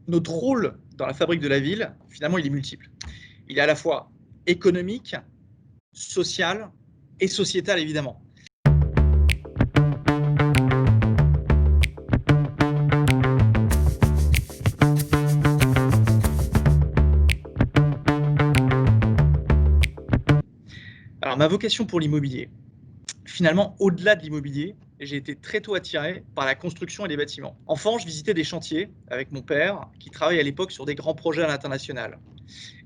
Notre rôle dans la fabrique de la ville, finalement, il est multiple. Il est à la fois économique, social et sociétal, évidemment. Alors, ma vocation pour l'immobilier, finalement, au-delà de l'immobilier, j'ai été très tôt attiré par la construction et les bâtiments. Enfant, je visitais des chantiers avec mon père, qui travaillait à l'époque sur des grands projets à l'international.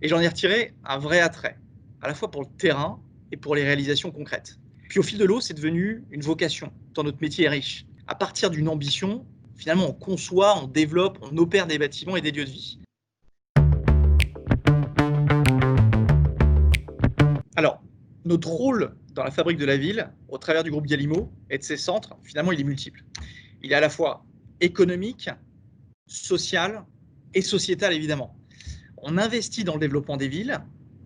Et j'en ai retiré un vrai attrait, à la fois pour le terrain et pour les réalisations concrètes. Puis au fil de l'eau, c'est devenu une vocation, tant notre métier est riche. À partir d'une ambition, finalement, on conçoit, on développe, on opère des bâtiments et des lieux de vie. Alors, notre rôle dans la fabrique de la ville, au travers du groupe Galimo et de ses centres, finalement, il est multiple. Il est à la fois économique, social et sociétal, évidemment. On investit dans le développement des villes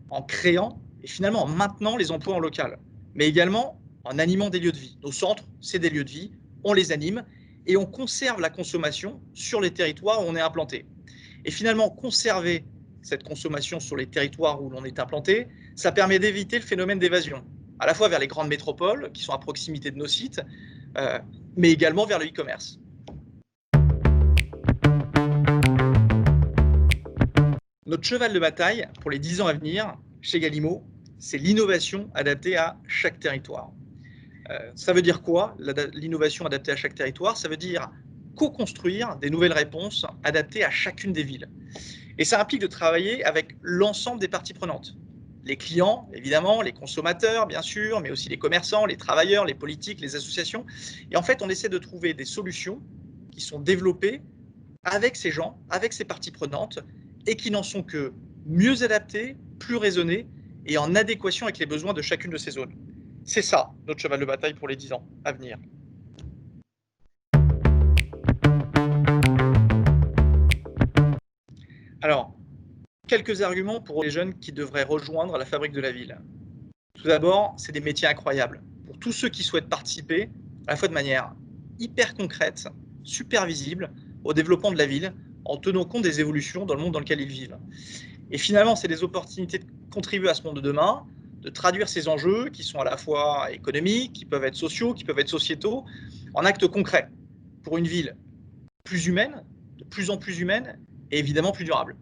en créant et finalement en maintenant les emplois en local, mais également en animant des lieux de vie. Nos centres, c'est des lieux de vie, on les anime et on conserve la consommation sur les territoires où on est implanté. Et finalement, conserver cette consommation sur les territoires où l'on est implanté, ça permet d'éviter le phénomène d'évasion, à la fois vers les grandes métropoles qui sont à proximité de nos sites, euh, mais également vers le e-commerce. Notre cheval de bataille pour les 10 ans à venir, chez Galimo, c'est l'innovation adaptée à chaque territoire. Ça veut dire quoi, l'innovation adaptée à chaque territoire? Ça veut dire co-construire des nouvelles réponses adaptées à chacune des villes. Et ça implique de travailler avec l'ensemble des parties prenantes. Les clients, évidemment, les consommateurs, bien sûr, mais aussi les commerçants, les travailleurs, les politiques, les associations. Et en fait, on essaie de trouver des solutions qui sont développées avec ces gens, avec ces parties prenantes, et qui n'en sont que mieux adaptées, plus raisonnées et en adéquation avec les besoins de chacune de ces zones. C'est ça, notre cheval de bataille pour les 10 ans à venir. Alors, quelques arguments pour les jeunes qui devraient rejoindre la fabrique de la ville. Tout d'abord, c'est des métiers incroyables. Pour tous ceux qui souhaitent participer, à la fois de manière hyper concrète, super visible, au développement de la ville, en tenant compte des évolutions dans le monde dans lequel ils vivent. Et finalement, c'est des opportunités de contribuer à ce monde de demain, de traduire ces enjeux qui sont à la fois économiques, qui peuvent être sociaux, qui peuvent être sociétaux, en actes concrets pour une ville plus humaine, de plus en plus humaine et évidemment plus durable.